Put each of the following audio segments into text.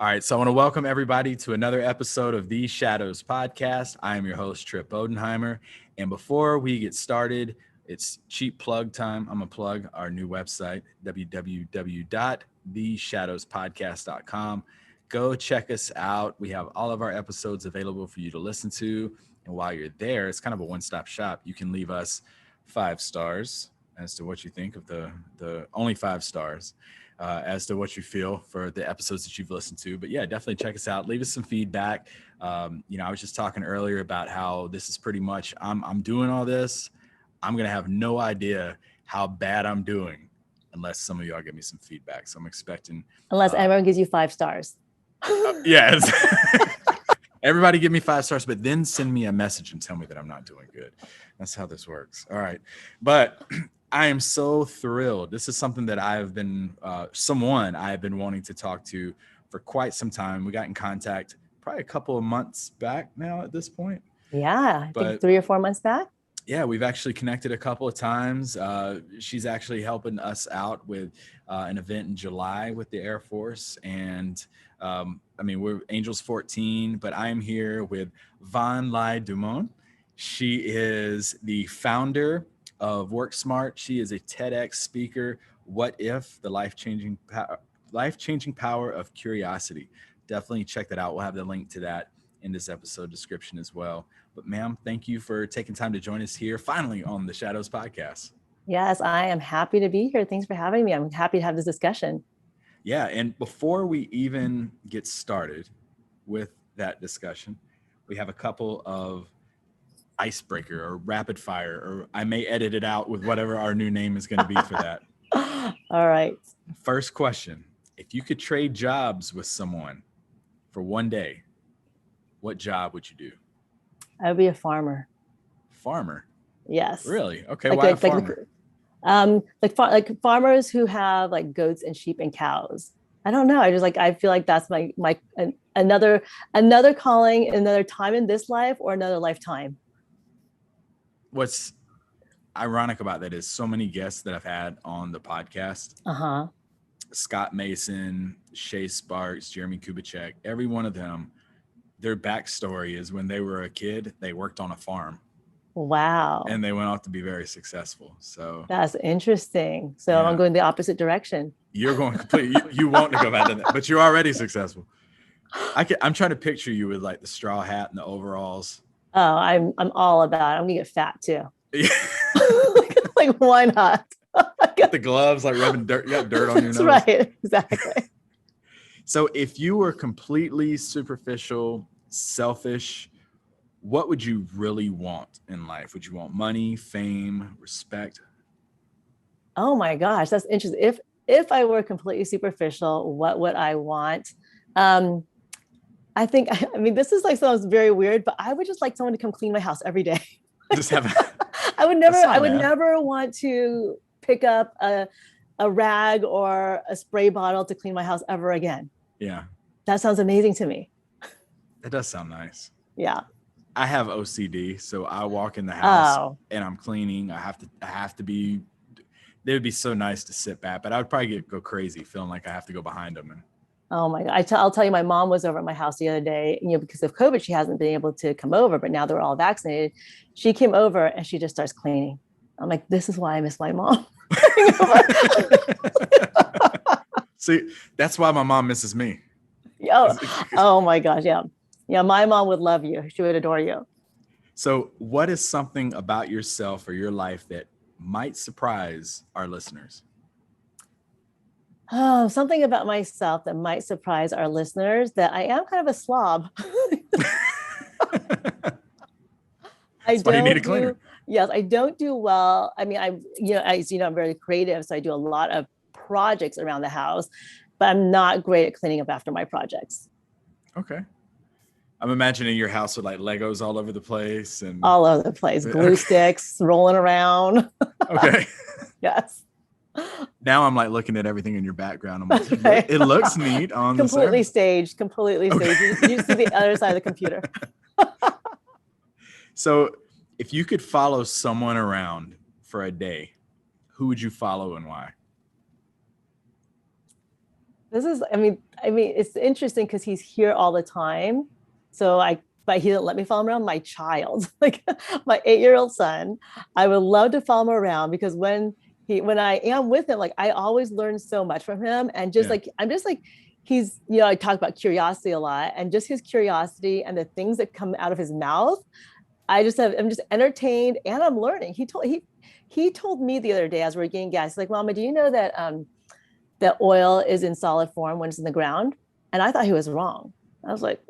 All right, so I want to welcome everybody to another episode of The Shadows Podcast. I am your host, Trip Bodenheimer. And before we get started, it's cheap plug time. I'm going to plug our new website, www.theshadowspodcast.com. Go check us out. We have all of our episodes available for you to listen to. And while you're there, it's kind of a one-stop shop. You can leave us 5 stars as to what you think of the only 5 stars. As to what you feel for the episodes that you've listened to. But yeah, definitely check us out. Leave us some feedback. I was just talking earlier about how this is pretty much, I'm doing all this. I'm going to have no idea how bad I'm doing unless some of y'all give me some feedback. So I'm expecting. Unless everyone gives you 5 stars. Yes. Everybody give me 5 stars, but then send me a message and tell me that I'm not doing good. That's how this works. All right. But I am so thrilled. This is something that I've been wanting to talk to for quite some time. We got in contact probably a couple of months back now at this point. Yeah, I think 3 or 4 months back. Yeah, we've actually connected a couple of times. She's actually helping us out with an event in July with the Air Force. And we're Angels 14, but I'm here with Lai-Dumone. She is the founder of WorksmART. She is a Tedx speaker. What if? The life-changing power of curiosity. Definitely check that out. We'll have the link to that in this episode description as well. But ma'am, thank you for taking time to join us here finally on the Shadows Podcast. Yes, I am happy to be here. Thanks for having me. I'm happy to have this discussion. Yeah, and before we even get started with that discussion, we have a couple of icebreaker or rapid fire, or I may edit it out with whatever our new name is going to be for that. All right. First question. If you could trade jobs with someone for one day, what job would you do? I would be a farmer. Farmer? Yes. Really? Okay. Why a farmer? Like farmers who have like goats and sheep and cows. I don't know. I feel like that's my another calling, another time in this life or another lifetime. What's ironic about that is so many guests that I've had on the podcast, Scott Mason, Shay Sparks, Jeremy Kubicek, every one of them, their backstory is when they were a kid, they worked on a farm. Wow. And they went off to be very successful. So that's interesting. So yeah. I'm going the opposite direction. You're going completely, you want to go back to that, but you're already successful. I'm trying to picture you with like the straw hat and the overalls. Oh, I'm all about it. I'm gonna get fat too. Yeah. like why not? Get the gloves, like rubbing dirt. You got dirt on your nose. That's right, exactly. So if you were completely superficial, selfish, what would you really want in life? Would you want money, fame, respect? Oh my gosh, that's interesting. If I were completely superficial, what would I want? I think, this is like sounds very weird, but I would just like someone to come clean my house every day. Just have I would never want to pick up a rag or a spray bottle to clean my house ever again. Yeah. That sounds amazing to me. That does sound nice. Yeah. I have OCD, so I walk in the house and I'm cleaning. I have to be, they would be so nice to sit back, but I would probably go crazy feeling like I have to go behind them. And oh my God. I'll tell you, my mom was over at my house the other day, because of COVID, she hasn't been able to come over, but now they're all vaccinated. She came over and she just starts cleaning. I'm like, this is why I miss my mom. See, that's why my mom misses me. Oh my gosh. Yeah. Yeah. My mom would love you. She would adore you. So what is something about yourself or your life that might surprise our listeners? Oh, something about myself that might surprise our listeners, that I am kind of a slob. That's why you need a cleaner. Yes, I don't do well. I'm very creative, so I do a lot of projects around the house, but I'm not great at cleaning up after my projects. Okay. I'm imagining your house with like Legos all over the place and all over the place, glue sticks rolling around. Okay. Yes. Now I'm like looking at everything in your background. I'm like, it looks neat on completely the staged. Completely staged. You see the other side of the computer. So if you could follow someone around for a day, who would you follow and why? This is, it's interesting because he's here all the time. But he didn't let me follow him around. My child, like my 8-year-old son, I would love to follow him around because when I am with him, like I always learn so much from him. And just Yeah. like, I'm just like, I talk about curiosity a lot, and just his curiosity and the things that come out of his mouth. I'm just entertained and I'm learning. He told me the other day as we were getting gas, he's like, Mama, do you know that that oil is in solid form when it's in the ground? And I thought he was wrong. I was like,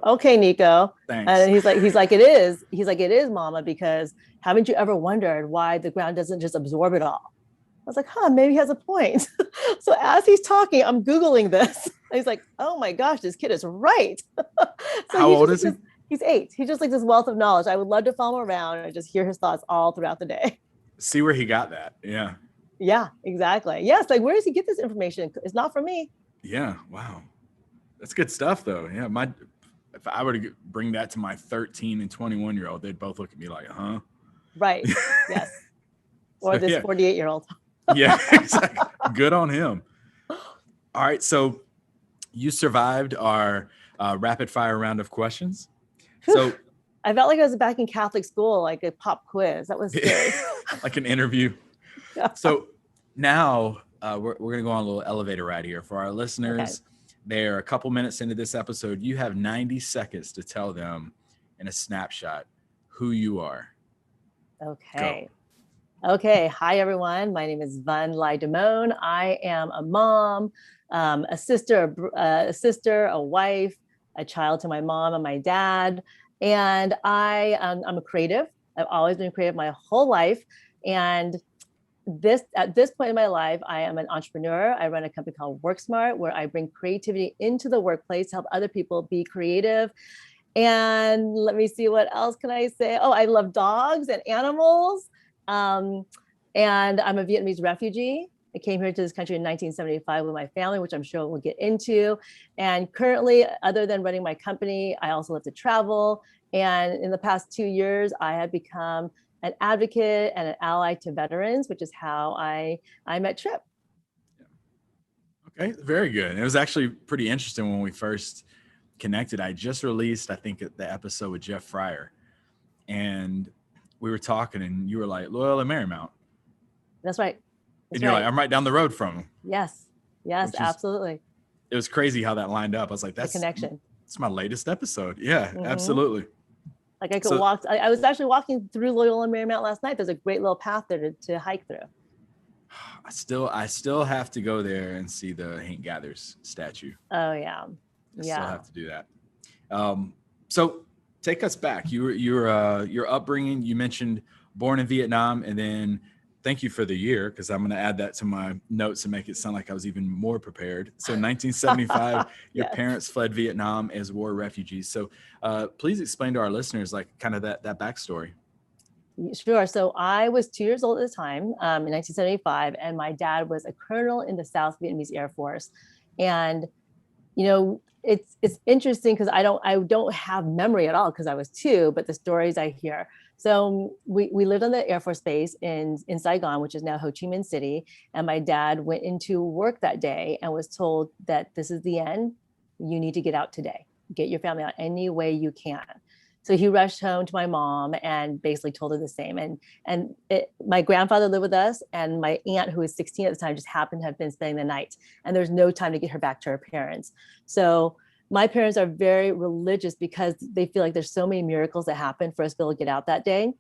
okay, Nico. Thanks. And it is, Mama, because haven't you ever wondered why the ground doesn't just absorb it all? I was like, maybe he has a point. So as he's talking, I'm Googling this. He's like, oh my gosh, this kid is right. So How old is he? He's 8. He's just like this wealth of knowledge. I would love to follow him around and just hear his thoughts all throughout the day. See where he got that. Yeah. Yeah, exactly. Yes. Like, where does he get this information? It's not from me. Yeah. Wow. That's good stuff though. Yeah. If I were to bring that to my 13 and 21-year-old, they'd both look at me like, huh? Right. Yes. Or this 48-year-old. Yeah, exactly. Good on him. All right. So you survived our rapid fire round of questions. So I felt like I was back in Catholic school, like a pop quiz. That was scary. Like an interview. Yeah. So now we're going to go on a little elevator ride here for our listeners. Okay. They're a couple minutes into this episode. You have 90 seconds to tell them in a snapshot who you are. Okay. Go. Okay. Hi, everyone. My name is Lai-Dumone. I am a mom, a sister, a wife, a child to my mom and my dad. And I'm a creative. I've always been creative my whole life. And at this point in my life, I am an entrepreneur. I run a company called WorksmART, where I bring creativity into the workplace to help other people be creative. And let me see, what else can I say? Oh, I love dogs and animals. And I'm a Vietnamese refugee. I came here to this country in 1975 with my family, which I'm sure we'll get into. And currently, other than running my company, I also love to travel. And in the past 2 years, I have become an advocate and an ally to veterans, which is how I met Trip. Okay, very good. It was actually pretty interesting when we first connected. I just released, I think, the episode with Jeff Fryer, and we were talking, and you were like, Loyal and Marymount. That's right. And you're like, I'm right down the road from him. Yes, absolutely. It was crazy how that lined up. I was like, that's the connection. It's my latest episode. Yeah, absolutely. Like I could walk. I was actually walking through Loyola Marymount last night. There's a great little path there to hike through. I still have to go there and see the Hank Gathers statue. Oh yeah, I still have to do that. So take us back. Your upbringing. You mentioned born in Vietnam, and then thank you for the year, because I'm going to add that to my notes and make it sound like I was even more prepared. So 1975, your parents fled Vietnam as war refugees. So please explain to our listeners, like, kind of that backstory. Sure. So I was 2 years old at the time, in 1975, and my dad was a colonel in the South Vietnamese Air Force. And, it's interesting because I don't have memory at all because I was 2, but the stories I hear. So we lived on the Air Force Base in Saigon, which is now Ho Chi Minh City. And my dad went into work that day and was told that this is the end. You need to get out today. Get your family out any way you can. So he rushed home to my mom and basically told her the same. My grandfather lived with us, and my aunt, who was 16 at the time, just happened to have been spending the night. And there's no time to get her back to her parents. So my parents are very religious because they feel like there's so many miracles that happen for us to be able to get out that day.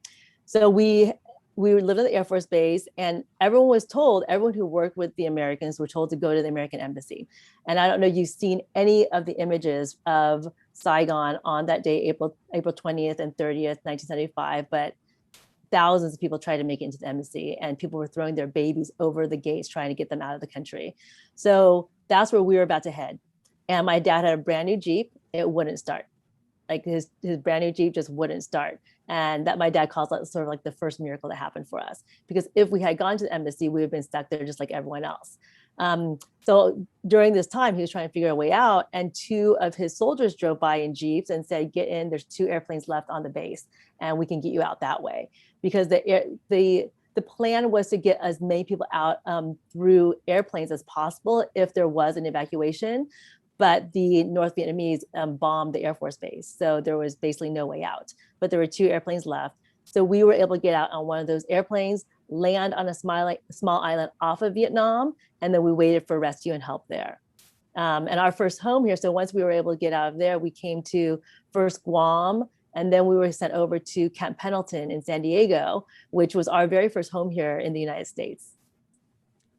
So we lived at the Air Force Base, and everyone who worked with the Americans were told to go to the American Embassy. And I don't know if you've seen any of the images of Saigon on that day, April 20th and 30th, 1975, but thousands of people tried to make it into the embassy, and people were throwing their babies over the gates trying to get them out of the country. So that's where we were about to head. And my dad had a brand new Jeep. It wouldn't start. Like his brand new Jeep just wouldn't start. And that my dad calls that sort of like the first miracle that happened for us. Because if we had gone to the embassy, we would have been stuck there just like everyone else. So during this time, he was trying to figure a way out. And 2 of his soldiers drove by in Jeeps and said, get in, there's 2 airplanes left on the base, and we can get you out that way. Because the the plan was to get as many people out through airplanes as possible if there was an evacuation. But the North Vietnamese bombed the Air Force base. So there was basically no way out, but there were 2 airplanes left. So we were able to get out on one of those airplanes, land on a small island off of Vietnam, and then we waited for rescue and help there. And our first home here, so once we were able to get out of there, we came to first Guam, and then we were sent over to Camp Pendleton in San Diego, which was our very first home here in the United States.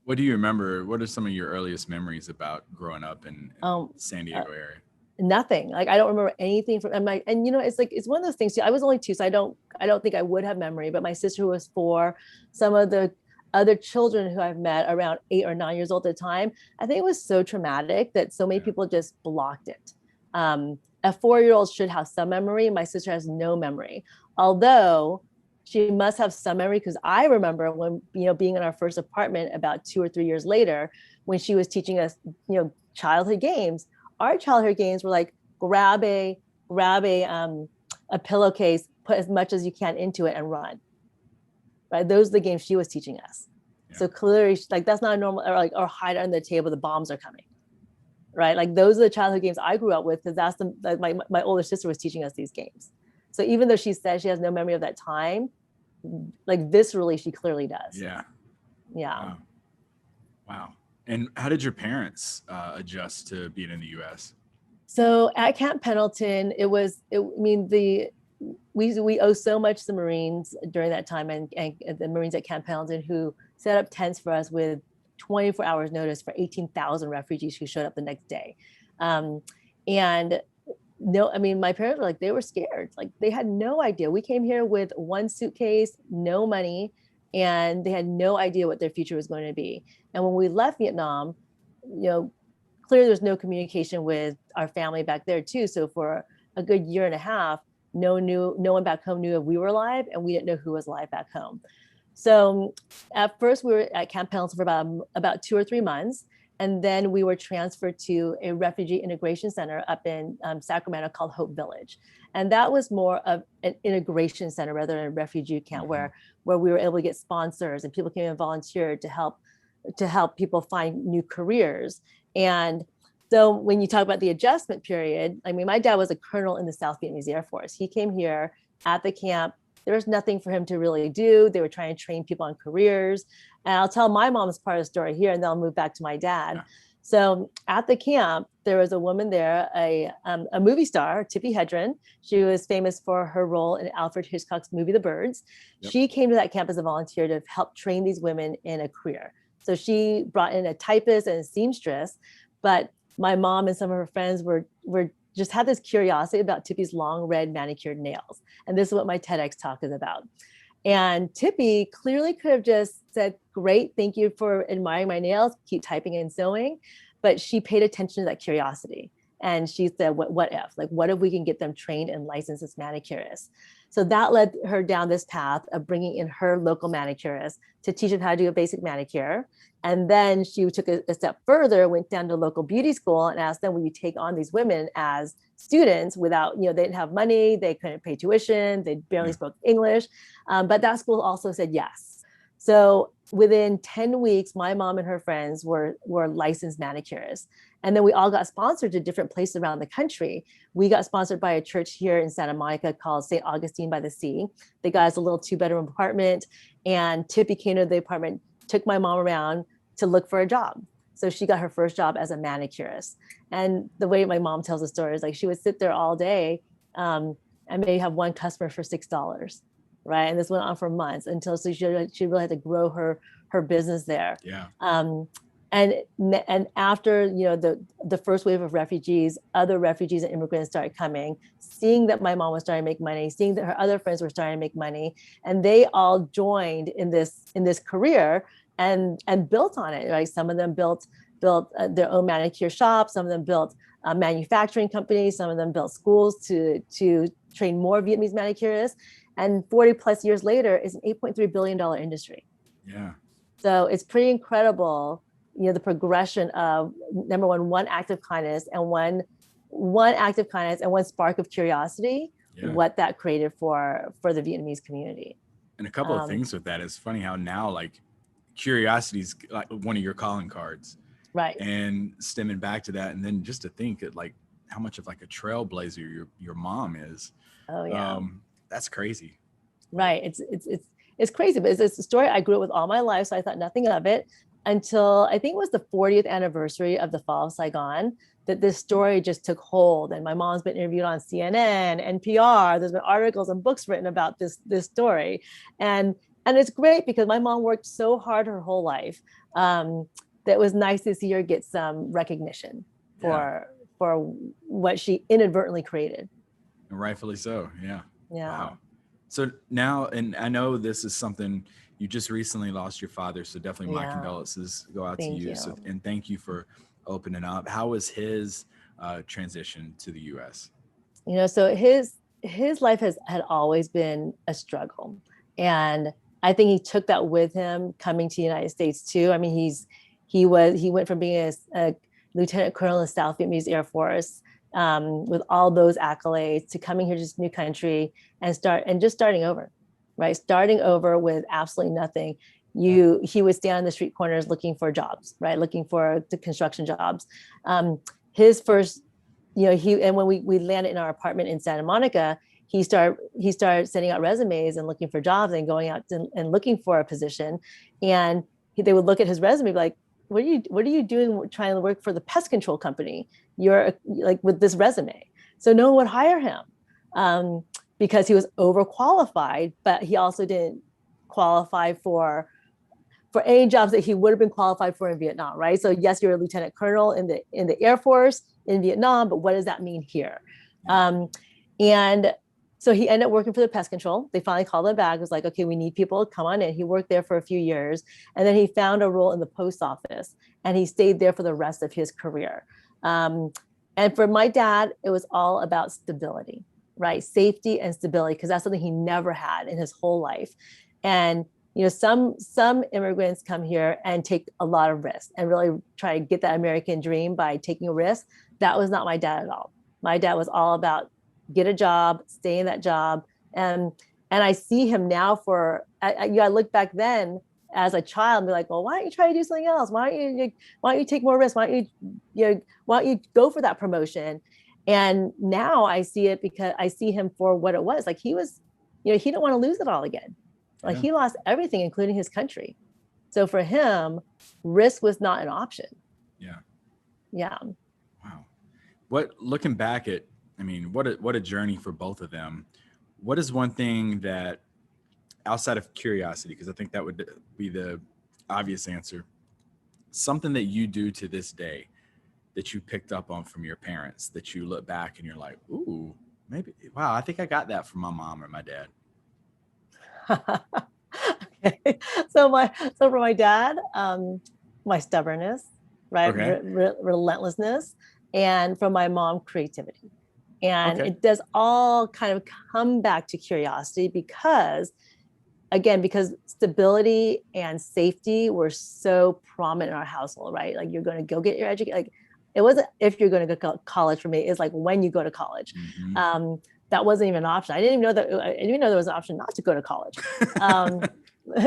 What do you remember? What are some of your earliest memories about growing up in San Diego area? Nothing. Like, I don't remember anything from, and you know, it's like, it's one of those things too. I was only 2, so I don't think I would have memory, but my sister who was 4, some of the other children who I've met around 8 or 9 years old at the time, I think it was so traumatic that so many people just blocked it. A 4-year-old should have some memory. My sister has no memory, although she must have some memory, because I remember when, you know, being in our first apartment about 2 or 3 years later, when she was teaching us, you know, childhood games. Our childhood games were like grab a pillowcase, put as much as you can into it and run. Right? Those are the games she was teaching us. Yeah. So clearly, like, that's not normal, or hide under the table, the bombs are coming. Right? Like, those are the childhood games I grew up with, because that's my older sister was teaching us these games. So even though she said she has no memory of that time, like, viscerally, she clearly does. Yeah. Yeah. Wow. And how did your parents adjust to being in the U.S.? So at Camp Pendleton, we owe so much to the Marines during that time, and the Marines at Camp Pendleton, who set up tents for us with 24 hours notice for 18,000 refugees who showed up the next day. And no, I mean, my parents were like, they were scared. Like, they had no idea. We came here with 1 suitcase, no money, and they had no idea what their future was going to be. And when we left Vietnam, you know, clearly there's no communication with our family back there too. So for a good year and a half, no one back home knew if we were alive, and we didn't know who was alive back home. So at first we were at Camp Pendleton for about 2 or 3 months. And then we were transferred to a refugee integration center up in Sacramento called Hope Village. And that was more of an integration center rather than a refugee camp, where we were able to get sponsors and people came and volunteered to help people find new careers. And so when you talk about the adjustment period, I mean, my dad was a colonel in the South Vietnamese Air Force. He came here at the camp. There was nothing for him to really do. They were trying to train people on careers. And I'll tell my mom's part of the story here, and then I'll move back to my dad. Yeah. So at the camp, there was a woman there, a movie star, Tippi Hedren. She was famous for her role in Alfred Hitchcock's movie, The Birds. Yep. She came to that camp as a volunteer to help train these women in a career. So she brought in a typist and a seamstress, but my mom and some of her friends were just had this curiosity about Tippi's long red manicured nails. And this is what my Tedx talk is about. And Tippi clearly could have just said, great, thank you for admiring my nails, keep typing and sewing. But she paid attention to that curiosity. And she said, what if? Like, what if we can get them trained and licensed as manicurists? So that led her down this path of bringing in her local manicurist to teach them how to do a basic manicure. And then she took a step further, went down to local beauty school and asked them, will you take on these women as students without, they didn't have money, they couldn't pay tuition, they barely spoke English. But that school also said yes. So within 10 weeks, my mom and her friends were licensed manicurists. And then we all got sponsored to different places around the country. We got sponsored by a church here in Santa Monica called St. Augustine by the Sea. They got us a little 2-bedroom apartment, and Tippi came to the apartment, took my mom around to look for a job. So she got her first job as a manicurist. And the way my mom tells the story is like, she would sit there all day and maybe have one customer for $6. Right. And this went on for months until she really had to grow her business there. Yeah. And after, the first wave of refugees, other refugees and immigrants started coming, seeing that my mom was starting to make money, seeing that her other friends were starting to make money, and they all joined in this career and built on it. Right. Some of them built their own manicure shops. Some of them built manufacturing companies. Some of them built schools to train more Vietnamese manicurists. And 40 plus years later, it's an $8.3 billion industry. Yeah. So it's pretty incredible, the progression of, number one act of kindness and one act of kindness and one spark of curiosity, what that created for the Vietnamese community. And a couple of things with that. It's funny how now, like, curiosity's like one of your calling cards, Right. and stemming back to that, and then just to think that, like, how much of like a trailblazer your mom is. Oh yeah. That's crazy. Right. It's crazy, but it's a story I grew up with all my life, so I thought nothing of it until I think it was the 40th anniversary of the fall of Saigon, that this story just took hold. And my mom's been interviewed on CNN, NPR. There's been articles and books written about this story, and it's great because my mom worked so hard her whole life. That it was nice to see her get some recognition for what she inadvertently created. And rightfully so. Yeah. Yeah. Wow. So now, and I know this is something, you just recently lost your father, so definitely my condolences go out to you. So, and thank you for opening up. How was his transition to the U.S.? You know, so his life had always been a struggle, and I think he took that with him coming to the United States too. I mean, he went from being a lieutenant colonel in the South Vietnamese Air Force, with all those accolades, to coming here to this new country and just starting over, right? Starting over with absolutely nothing. He would stand on the street corners looking for jobs, right? Looking for the construction jobs. His first, and when we landed in our apartment in Santa Monica, he started sending out resumes and looking for jobs and going out and looking for a position. And they would look at his resume, like, what are you doing trying to work for the pest control company? You're like with this resume. So no one would hire him because he was overqualified, but he also didn't qualify for any jobs that he would have been qualified for in Vietnam, right? So yes, you're a lieutenant colonel in the Air Force in Vietnam, but what does that mean here? And so he ended up working for the pest control. They finally called him back. It was like, okay, we need people to come on in. He worked there for a few years, and then he found a role in the post office, and he stayed there for the rest of his career. And for my dad, it was all about stability, right? Safety and stability, because that's something he never had in his whole life. And some immigrants come here and take a lot of risks and really try to get that American dream by taking a risk. That was not my dad at all. My dad was all about get a job, stay in that job. And I see him now I look back then as a child and be like, well, why don't you try to do something else? Why don't you take more risks? Why don't you go for that promotion? And now I see it because I see him for what it was. Like he didn't want to lose it all again. Like he lost everything, including his country. So for him, risk was not an option. Yeah. Yeah. Wow. Looking back at, I mean, what a journey for both of them. What is one thing that, outside of curiosity, because I think that would be the obvious answer, something that you do to this day that you picked up on from your parents that you look back and you're like, ooh, maybe, wow, I think I got that from my mom or my dad? Okay. So for my dad, my stubbornness, right? Okay. Relentlessness, and from my mom, creativity. And it does all kind of come back to curiosity because stability and safety were so prominent in our household, right? Like you're going to go get your education. Like it wasn't if you're going to go to college for me. It's like when you go to college. Mm-hmm. That wasn't even an option. I didn't even know there was an option not to go to college.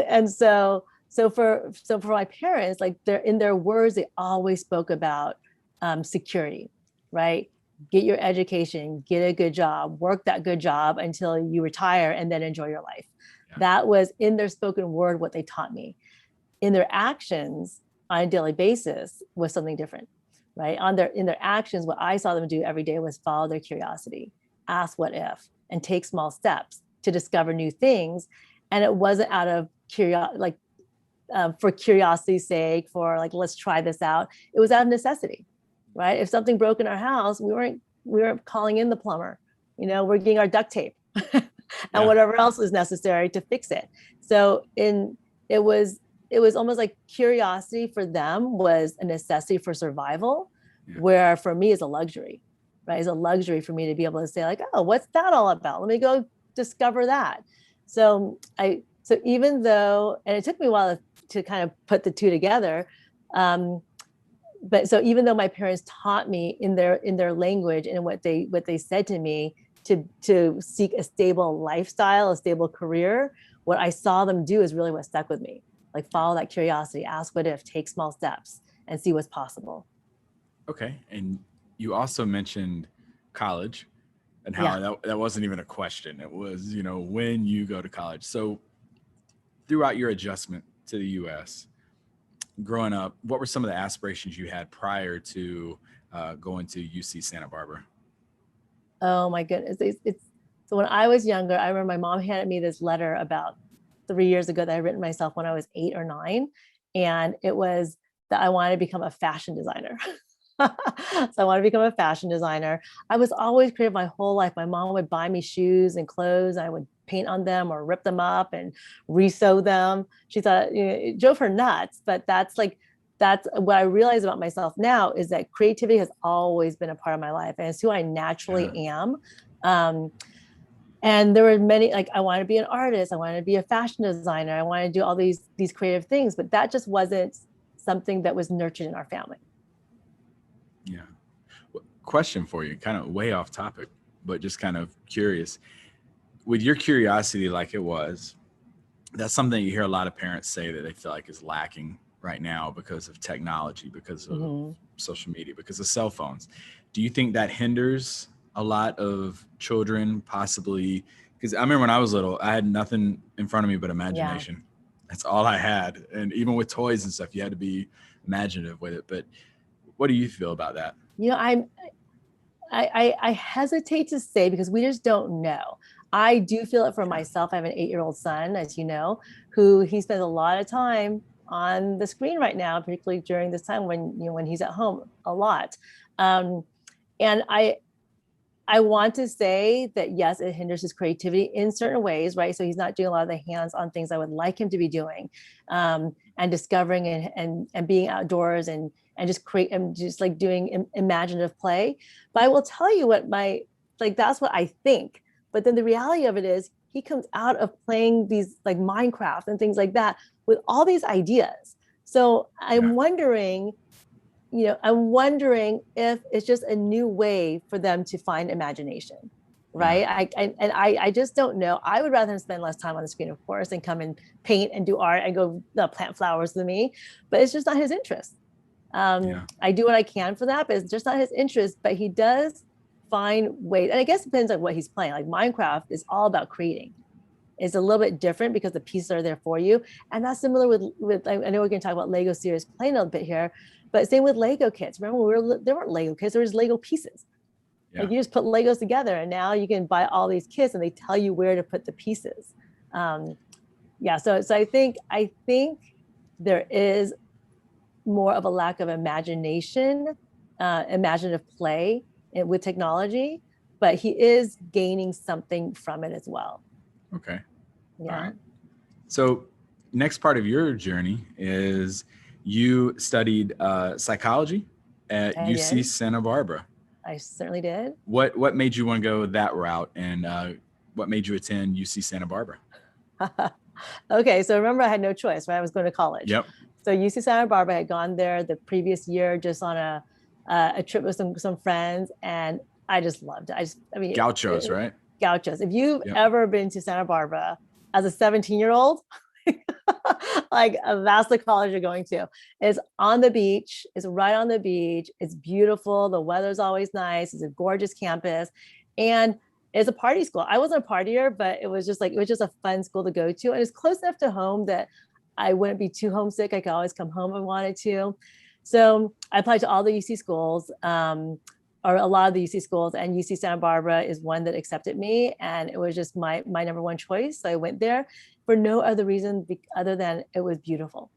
And so for my parents, like in their words, they always spoke about security, right? Get your education, get a good job, work that good job until you retire, and then enjoy your life. Yeah. That was in their spoken word what they taught me. In their actions on a daily basis was something different, right? In their actions, what I saw them do every day was follow their curiosity, ask what if, and take small steps to discover new things. And it wasn't out of curiosity, for curiosity's sake, for like, let's try this out. It was out of necessity, right? If something broke in our house, we weren't calling in the plumber, we're getting our duct tape and whatever else was necessary to fix it. So it was almost like curiosity for them was a necessity for survival, where for me is a luxury, right? It's a luxury for me to be able to say like, oh, what's that all about? Let me go discover that. So even though, and it took me a while to kind of put the two together, but so even though my parents taught me in their language and what they said to me to seek a stable lifestyle, a stable career, what I saw them do is really what stuck with me. Like follow that curiosity, ask what if, take small steps, and see what's possible. Okay. And you also mentioned college and how that wasn't even a question. It was, when you go to college. So throughout your adjustment to the US, growing up, what were some of the aspirations you had prior to going to UC Santa Barbara? Oh my goodness. So when I was younger, I remember my mom handed me this letter about 3 years ago that I written myself when I was 8 or 9. And it was that I wanted to become a fashion designer. So I wanted to become a fashion designer. I was always creative my whole life. My mom would buy me shoes and clothes. And I would paint on them or rip them up and resew them. She thought it drove her nuts, but that's what I realize about myself now is that creativity has always been a part of my life, and it's who I naturally am. And there were many, like, I wanted to be an artist, I wanted to be a fashion designer, I wanted to do all these creative things, but that just wasn't something that was nurtured in our family. Yeah. Question for you, kind of way off topic, but just kind of curious. With your curiosity like it was, that's something you hear a lot of parents say that they feel like is lacking right now because of technology, because of social media, because of cell phones. Do you think that hinders a lot of children possibly? Because I remember when I was little, I had nothing in front of me but imagination. Yeah. That's all I had. And even with toys and stuff, you had to be imaginative with it. But what do you feel about that? I hesitate to say because we just don't know. I do feel it for myself. I have an 8-year-old son, as you know, who he spends a lot of time on the screen right now, particularly during this time when he's at home a lot. And I want to say that, yes, it hinders his creativity in certain ways, right? So he's not doing a lot of the hands-on things I would like him to be doing, and discovering and being outdoors and just create and just like doing imaginative play. But I will tell you that's what I think. But then the reality of it is he comes out of playing these like Minecraft and things like that with all these ideas. So I'm wondering if it's just a new way for them to find imagination, right? I just don't know. I would rather spend less time on the screen, of course, and come and paint and do art and go plant flowers with me, but it's just not his interest. I do what I can for that, but it's just not his interest. But he does find ways, and I guess it depends on what he's playing. Like Minecraft is all about creating. It's a little bit different because the pieces are there for you. And that's similar with I know we're going to talk about Lego Serious Play a little bit here, but same with Lego kits. Remember, there weren't Lego kits, there was Lego pieces. Yeah. Like you just put Legos together and now you can buy all these kits and they tell you where to put the pieces. So I think there is more of a lack of imagination, imaginative play with technology, but he is gaining something from it as well. Okay. Yeah. All right. So next part of your journey is you studied psychology at UC Santa Barbara. I certainly did. What made you want to go that route, and what made you attend UC Santa Barbara? Okay, so remember I had no choice, right? I was going to college. Yep. So UC Santa Barbara, I had gone there the previous year just on a trip with some friends, and I just loved it. Gauchos, right? Gauchos. If you've ever been to Santa Barbara as a 17-year-old, like that's the college you're going to. It's on the beach. It's right on the beach. It's beautiful. The weather's always nice. It's a gorgeous campus, and it's a party school. I wasn't a partier, but it was just a fun school to go to, and it's close enough to home that I wouldn't be too homesick. I could always come home if I wanted to. So I applied to all the UC schools, or a lot of the UC schools, and UC Santa Barbara is one that accepted me, and it was just my number one choice. So I went there for no other reason other than it was beautiful.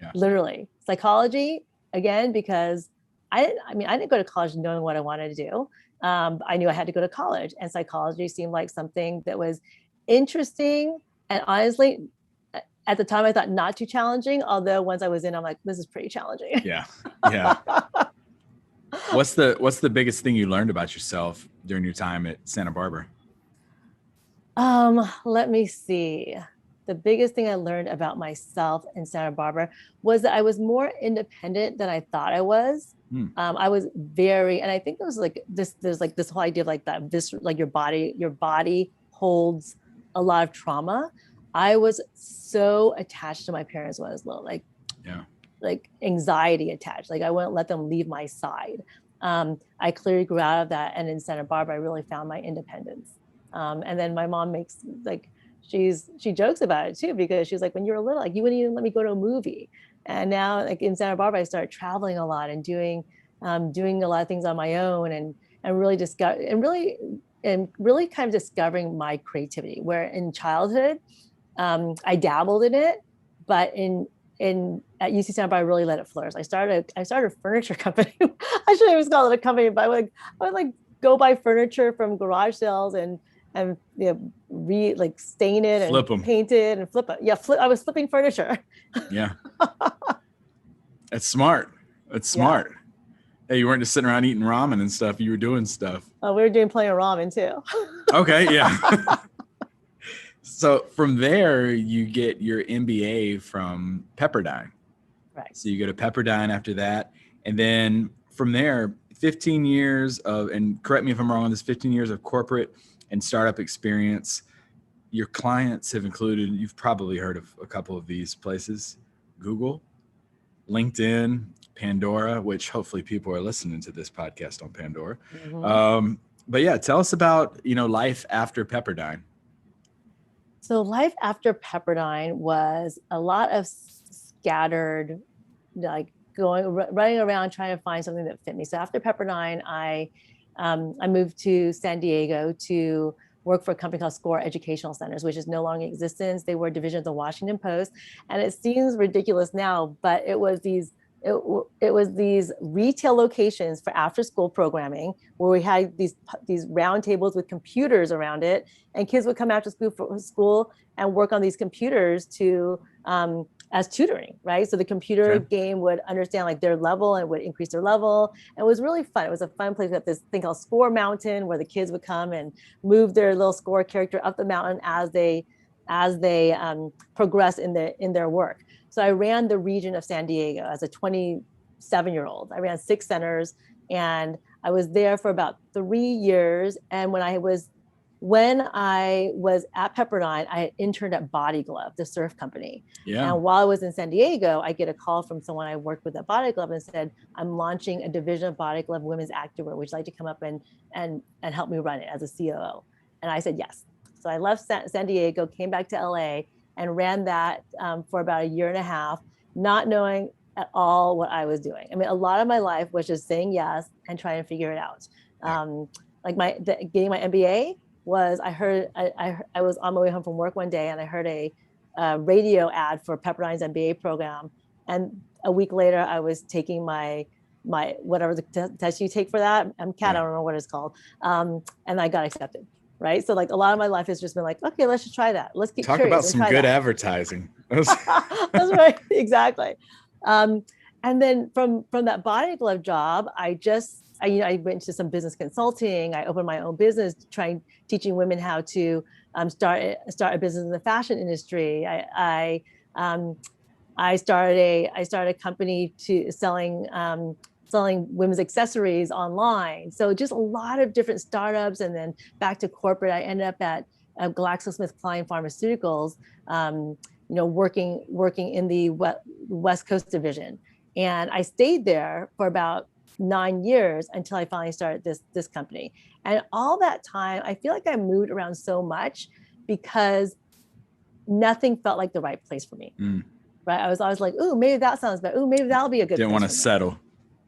Yeah. Literally. Psychology, again, because I didn't go to college knowing what I wanted to do. I knew I had to go to college, and psychology seemed like something that was interesting, and honestly, at the time I thought not too challenging, although once I was in, I'm like, this is pretty challenging. Yeah. What's the biggest thing you learned about yourself during your time at Santa Barbara? Let me see. the biggest thing I learned about myself in Santa Barbara was that I was more independent than I thought I was. I was very, and I think it was like this, there's like this whole idea of like that, this, like your body holds a lot of trauma. I was so attached to my parents when I was little, like anxiety attached. Like I wouldn't let them leave my side. I clearly grew out of that. And in Santa Barbara, I really found my independence. And then my mom makes like, she jokes about it too, because she's like, when you were little, like you wouldn't even let me go to a movie. And now like in Santa Barbara, I started traveling a lot and doing a lot of things on my own, and really really kind of discovering my creativity, where in childhood, I dabbled in it, but at UC Santa Barbara, I really let it flourish. I started a furniture company. I shouldn't even call it a company, but I would go buy furniture from garage sales and stain it and paint it and flip it. Yeah, I was flipping furniture. Yeah, that's smart. That's smart. Yeah. Hey, you weren't just sitting around eating ramen and stuff. You were doing stuff. Oh, we were doing plenty of ramen too. Okay, yeah. So from there, you get your MBA from Pepperdine. Right. So you go to Pepperdine after that. And then from there, 15 years of, and correct me if I'm wrong on this, 15 years of corporate and startup experience. Your clients have included, you've probably heard of a couple of these places: Google, LinkedIn, Pandora, which hopefully people are listening to this podcast on Pandora. Mm-hmm. But yeah, tell us about, life after Pepperdine. So life after Pepperdine was a lot of scattered, like running around trying to find something that fit me. So after Pepperdine, I moved to San Diego to work for a company called SCORE Educational Centers, which is no longer in existence. They were a division of the Washington Post. And it seems ridiculous now, but it was these retail locations for after school programming, where we had these round tables with computers around it, and kids would come after school and work on these computers to as tutoring, right? So the computer game would understand like their level and would increase their level. And it was really fun. It was a fun place. We had this thing called Score Mountain, where the kids would come and move their little score character up the mountain as they progress in their work. So I ran the region of San Diego as a 27-year-old. I ran 6 centers, and I was there for about 3 years. And when I was at Pepperdine, I had interned at Body Glove, the surf company. Yeah. And while I was in San Diego, I get a call from someone I worked with at Body Glove and said, I'm launching a division of Body Glove women's activewear. Would you like to come up and help me run it as a COO? And I said, yes. So I left San Diego, came back to LA, and ran that for about a year and a half, not knowing at all what I was doing. I mean, a lot of my life was just saying yes and trying to figure it out. Getting my MBA was, I was on my way home from work one day, and I heard a radio ad for Pepperdine's MBA program. And a week later, I was taking my whatever the test you take for that, MCAT, I don't know what it's called. And I got accepted. Right. So like a lot of my life has just been like, okay, let's just try that. Let's get Talk about some good advertising. That's right. Exactly. And then from that Body Glove job, I went into some business consulting. I opened my own business, teaching women how to start a business in the fashion industry. I started a company to selling women's accessories online. So just a lot of different startups. And then back to corporate, I ended up at GlaxoSmithKline Pharmaceuticals, working in the West Coast division. And I stayed there for about 9 years until I finally started this company. And all that time, I feel like I moved around so much because nothing felt like the right place for me. Right? I was always like, ooh, maybe that sounds better. Ooh, maybe that'll be a good. Didn't want to settle.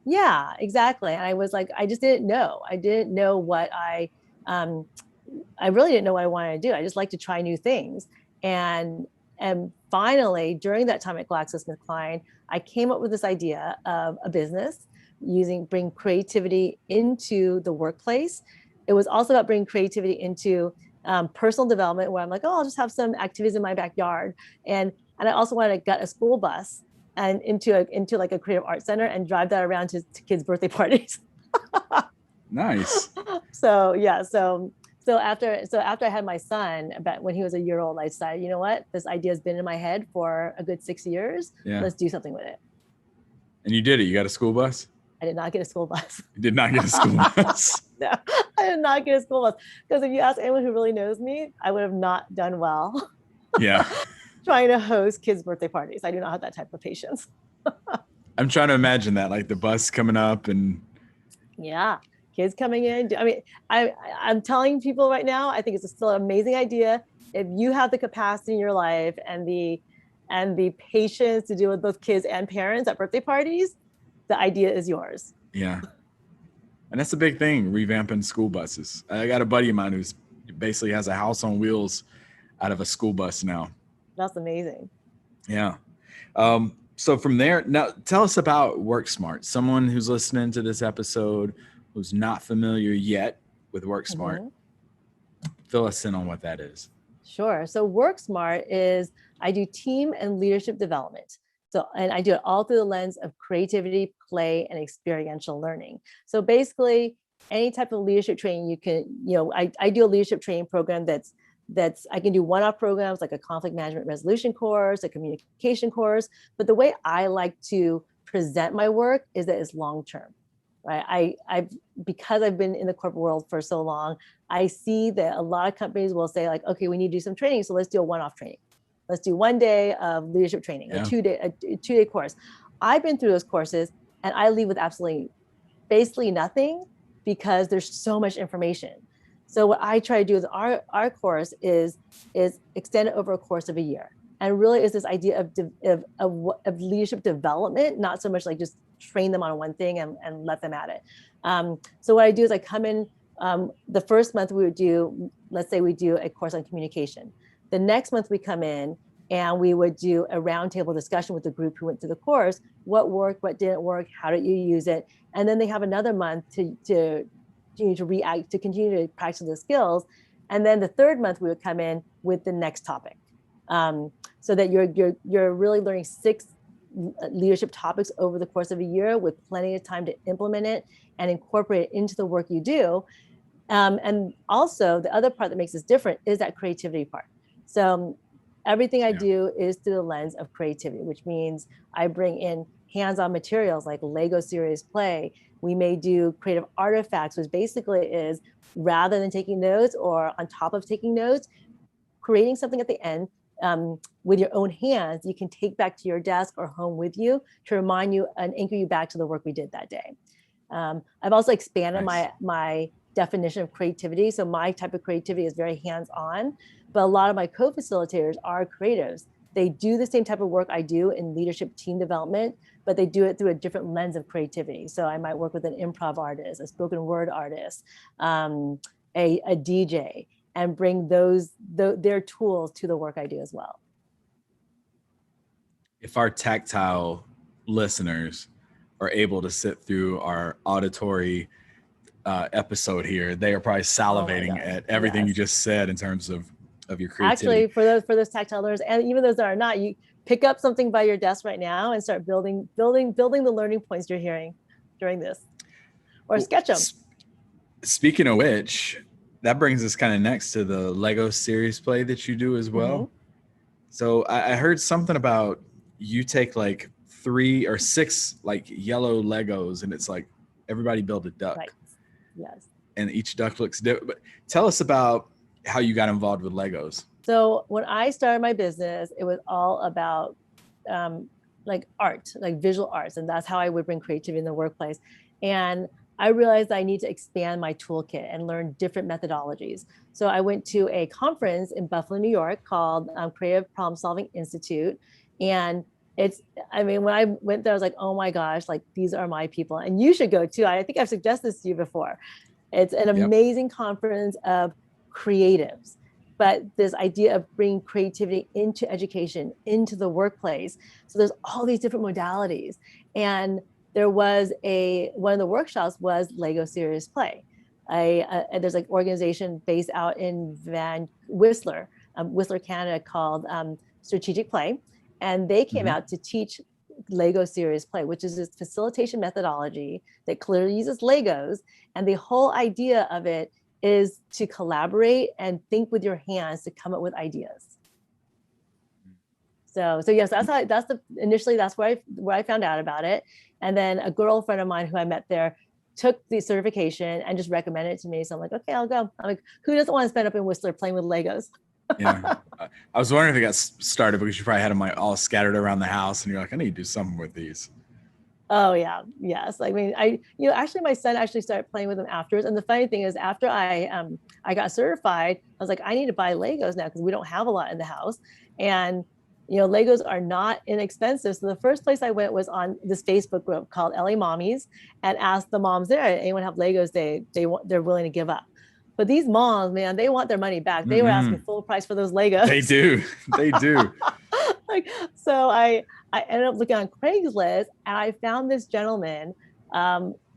Yeah, exactly. And I was like, I just didn't know. I didn't know what I really didn't know what I wanted to do. I just like to try new things. And finally, during that time at GlaxoSmithKline, I came up with this idea of a business bring creativity into the workplace. It was also about bringing creativity into personal development, where I'm like, oh, I'll just have some activities in my backyard. And I also wanted to get a school bus and into like a creative arts center and drive that around to kids' birthday parties. Nice. So yeah, so So after I had my son, about when he was a year old, I decided, you know what, this idea has been in my head for a good 6 years. Yeah. Let's do something with it. And you did it. You got a school bus? I did not get a school bus. You did not get a school bus. No, I did not get a school bus, because if you ask anyone who really knows me, I would have not done well. Yeah. Trying to host kids' birthday parties. I do not have that type of patience. I'm trying to imagine that, like the bus coming up and. Yeah, kids coming in. I mean, I'm telling people right now, I think it's still an amazing idea. If you have the capacity in your life and the patience to deal with both kids and parents at birthday parties, the idea is yours. Yeah. And that's a big thing, revamping school buses. I got a buddy of mine who's basically has a house on wheels out of a school bus now. That's amazing. Yeah. So from there, now tell us about WorksmART. Someone who's listening to this episode who's not familiar yet with WorksmART, fill us in on what that is. Sure. So WorksmART is, I do team and leadership development. So, and I do it all through the lens of creativity, play, and experiential learning. So basically, any type of leadership training you can, I do a leadership training program that's I can do one-off programs like a conflict management resolution course, a communication course. But the way I like to present my work is that it's long-term, right? Because I've been in the corporate world for so long, I see that a lot of companies will say like, okay, we need to do some training. So let's do a one-off training. Let's do 1 day of leadership training, a two-day course. I've been through those courses and I leave with basically nothing, because there's so much information. So what I try to do is our course is extend it over a course of a year, and really is this idea of leadership development, not so much like just train them on one thing and let them at it. So what I do is I come in, the first month we would do, let's say we do a course on communication. The next month we come in and we would do a roundtable discussion with the group who went through the course. What worked, what didn't work, how did you use it? And then they have another month to continue to practice the skills. And then the third month we would come in with the next topic. So that you're really learning 6 leadership topics over the course of a year, with plenty of time to implement it and incorporate it into the work you do. And also the other part that makes this different is that creativity part. So everything I do is through the lens of creativity, which means I bring in hands-on materials like Lego serious play. We may do creative artifacts, which basically is, rather than taking notes or on top of taking notes, creating something at the end with your own hands you can take back to your desk or home with you to remind you and anchor you back to the work we did that day. I've also expanded my definition of creativity. So my type of creativity is very hands-on, but a lot of my co-facilitators are creatives. They do the same type of work I do in leadership team development, but they do it through a different lens of creativity. So I might work with an improv artist, a spoken word artist, a DJ, and bring their tools to the work I do as well. If our tactile listeners are able to sit through our auditory episode here, they are probably salivating at everything you just said in terms of your creativity. Actually, for those tactile learners, and even those that are not, you pick up something by your desk right now and start building the learning points you're hearing during this, or sketch them. Speaking of which, that brings us kind of next to the Lego series play that you do as well. Mm-hmm. So I heard something about you take like 3 or 6 like yellow Legos, and it's like everybody build a duck. Right. Yes. And each duck looks different. But tell us about how you got involved with Legos. So when I started my business, it was all about like art, like visual arts. And that's how I would bring creativity in the workplace. And I realized I need to expand my toolkit and learn different methodologies. So I went to a conference in Buffalo, New York called Creative Problem Solving Institute. And when I went there, I was like, oh my gosh, like these are my people. And you should go too. I think I've suggested this to you before. It's an amazing conference of creatives. But this idea of bringing creativity into education, into the workplace. So there's all these different modalities. And there was one of the workshops was Lego Serious Play. There's like organization based out in Whistler, Canada, called Strategic Play. And they came out to teach Lego Serious Play, which is this facilitation methodology that clearly uses Legos. And the whole idea of it is to collaborate and think with your hands to come up with ideas. So yes, initially that's where I found out about it. And then a girlfriend of mine who I met there took the certification and just recommended it to me. So I'm like, okay, I'll go. I'm like, who doesn't want to spend up in Whistler playing with Legos? Yeah. I was wondering if it got started because you probably had them like all scattered around the house and you're like, I need to do something with these. Oh yeah. Yes. I mean, actually my son actually started playing with them afterwards. And the funny thing is after I got certified, I was like, I need to buy Legos now because we don't have a lot in the house. And Legos are not inexpensive. So the first place I went was on this Facebook group called LA Mommies and asked the moms there, anyone have Legos they're willing to give up. But these moms, man, they want their money back. They were asking full price for those Legos. They do. So I ended up looking on Craigslist and I found this gentleman,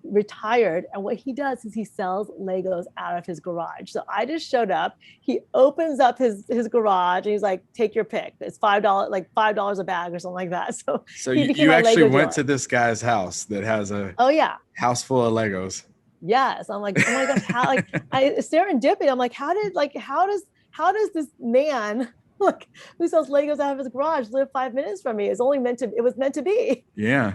retired, and what he does is he sells Legos out of his garage. So I just showed up. He opens up his garage and he's like, take your pick. It's $5, like $5 a bag or something like that. So you actually went to this guy's house that has a house full of Legos. Yes. I'm like, oh my gosh, how serendipity. I'm like, how does this man who sells Legos out of his garage live 5 minutes from me? It was meant to be. Yeah.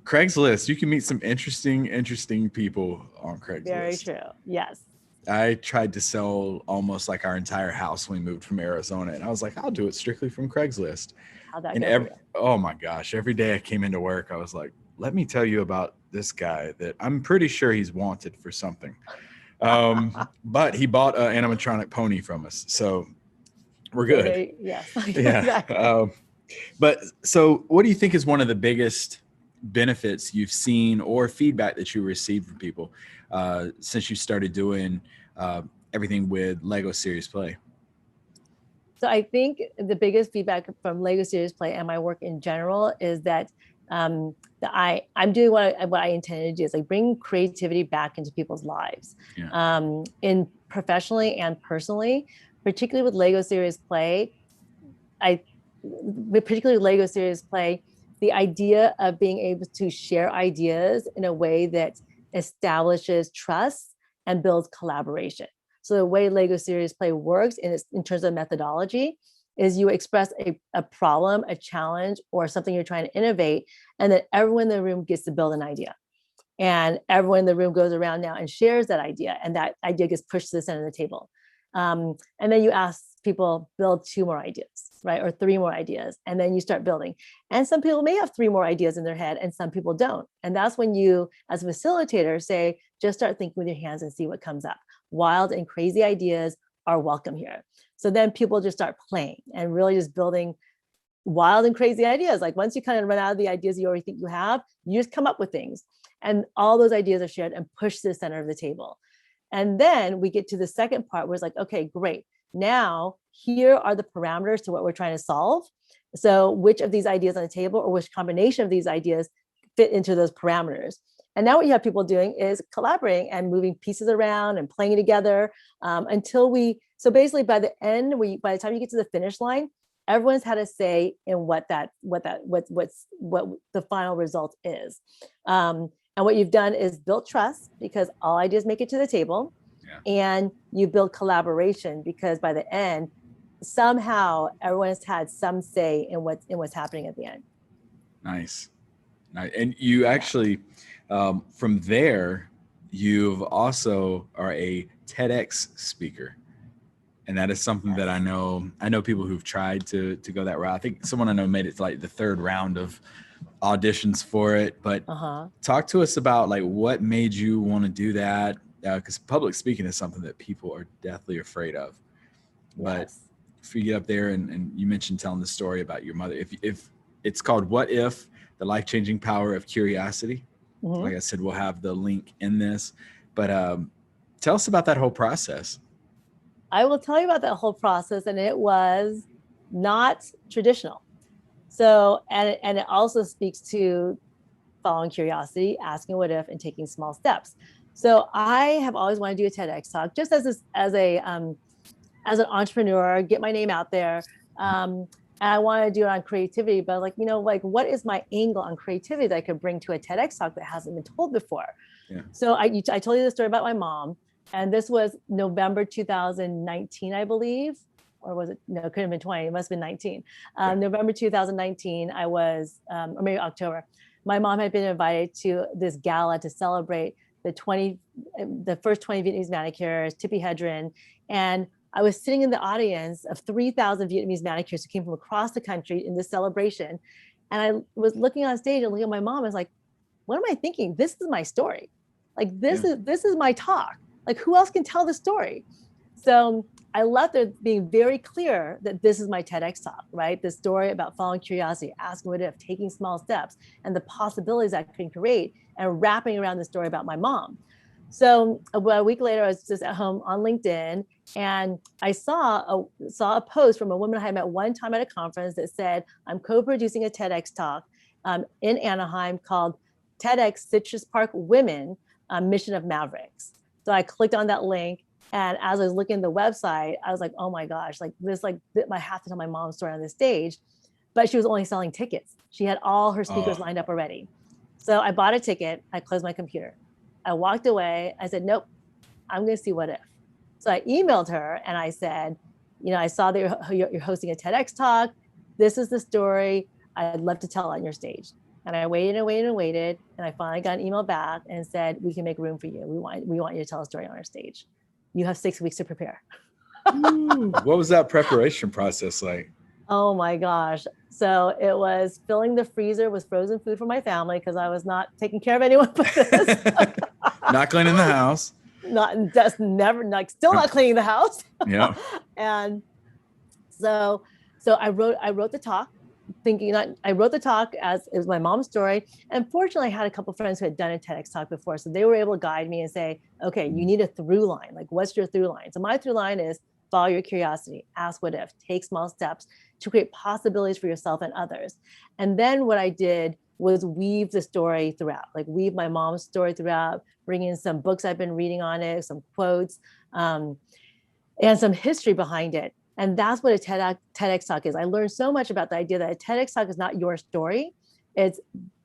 Craigslist. You can meet some interesting people on Craigslist. Very true. Yes. I tried to sell almost like our entire house when we moved from Arizona. And I was like, I'll do it strictly from Craigslist. How'd that go? Oh my gosh. Every day I came into work, I was like, let me tell you about this guy that I'm pretty sure he's wanted for something. But he bought an animatronic pony from us. So we're good. Yes. Yeah. Exactly. But so what do you think is one of the biggest benefits you've seen or feedback that you received from people since you started doing everything with Lego Serious Play? So I think the biggest feedback from Lego Serious Play and my work in general is that I'm doing what I intended to do, is like bring creativity back into people's lives, in professionally and personally, particularly with Lego Serious Play. Particularly Lego Serious Play, the idea of being able to share ideas in a way that establishes trust and builds collaboration. So the way Lego Serious Play works in terms of methodology is you express a problem, a challenge, or something you're trying to innovate, and then everyone in the room gets to build an idea. And everyone in the room goes around now and shares that idea, and that idea gets pushed to the center of the table. And then you ask people, build 2 more ideas, right? Or 3 more ideas. And then you start building. And some people may have 3 more ideas in their head and some people don't. And that's when you, as a facilitator, say, just start thinking with your hands and see what comes up. Wild and crazy ideas are welcome here. So then people just start playing and really just building wild and crazy ideas. Like once you kind of run out of the ideas you already think you have, you just come up with things. And all those ideas are shared and pushed to the center of the table. And then we get to the second part where it's like, okay, great. Now, here are the parameters to what we're trying to solve. So which of these ideas on the table or which combination of these ideas fit into those parameters? And now what you have people doing is collaborating and moving pieces around and playing together so basically by the end, by the time you get to the finish line, everyone's had a say in what the final result is. And what you've done is built trust because all ideas make it to the table. And you build collaboration because by the end, somehow everyone has had some say in what's happening at the end. Nice. And you actually, from there, you've also are a TEDx speaker. And that is something that I know people who've tried to go that route. I think someone I know made it to like the 3rd round of auditions for it, but talk to us about like what made you want to do that. Because public speaking is something that people are deathly afraid of. But if you get up there and you mentioned telling the story about your mother, if it's called What If, the Life-Changing Power of Curiosity. Like I said, we'll have the link in this, but tell us about that whole process. I will tell you about that whole process, and it was not traditional. So, and it also speaks to following curiosity, asking what if, and taking small steps. So I have always wanted to do a TEDx talk just as an entrepreneur, get my name out there. And I want to do it on creativity, but what is my angle on creativity that I could bring to a TEDx talk that hasn't been told before? So I told you the story about my mom. And this was November 2019, I believe. Or was it? No, it couldn't have been 20. It must have been 19. November 2019, I was, or maybe October. My mom had been invited to this gala to celebrate the first 20 Vietnamese manicures, Tippi Hedren. And I was sitting in the audience of 3,000 Vietnamese manicures who came from across the country in this celebration. And I was looking on stage and looking at my mom. I was like, what am I thinking? This is my story. Like, this is my talk. Like, who else can tell the story? So I left there being very clear that this is my TEDx talk, right? The story about following curiosity, asking what if, taking small steps, and the possibilities that can create, and wrapping around the story about my mom. So about a week later, I was just at home on LinkedIn, and I saw a post from a woman I had met one time at a conference that said, I'm co-producing a TEDx talk in Anaheim called TEDx Citrus Park Women, Mission of Mavericks. So I clicked on that link. And as I was looking at the website, I was like, oh my gosh, like this, like I have to tell my mom's story on this stage. But she was only selling tickets. She had all her speakers lined up already. So I bought a ticket. I closed my computer. I walked away. I said, nope, I'm going to see what if. So I emailed her and I said, I saw that you're hosting a TEDx talk. This is the story I'd love to tell on your stage. And I waited and waited and waited. And I finally got an email back and said, we can make room for you. We want you to tell a story on our stage. You have 6 weeks to prepare. Ooh, what was that preparation process like? Oh my gosh. So it was filling the freezer with frozen food for my family because I was not taking care of anyone but this. Not cleaning the house. Still not cleaning the house. Yeah. And so I wrote the talk thinking that I wrote the talk as it was my mom's story. And fortunately, I had a couple of friends who had done a TEDx talk before. So they were able to guide me and say, okay, you need a through line. Like, what's your through line? So my through line is follow your curiosity, ask what if, take small steps to create possibilities for yourself and others. And then what I did was weave the story throughout, like weave my mom's story throughout, bring in some books I've been reading on it, some quotes, and some history behind it. And that's what a TEDx talk is. I learned so much about the idea that a TEDx talk is not your story. It's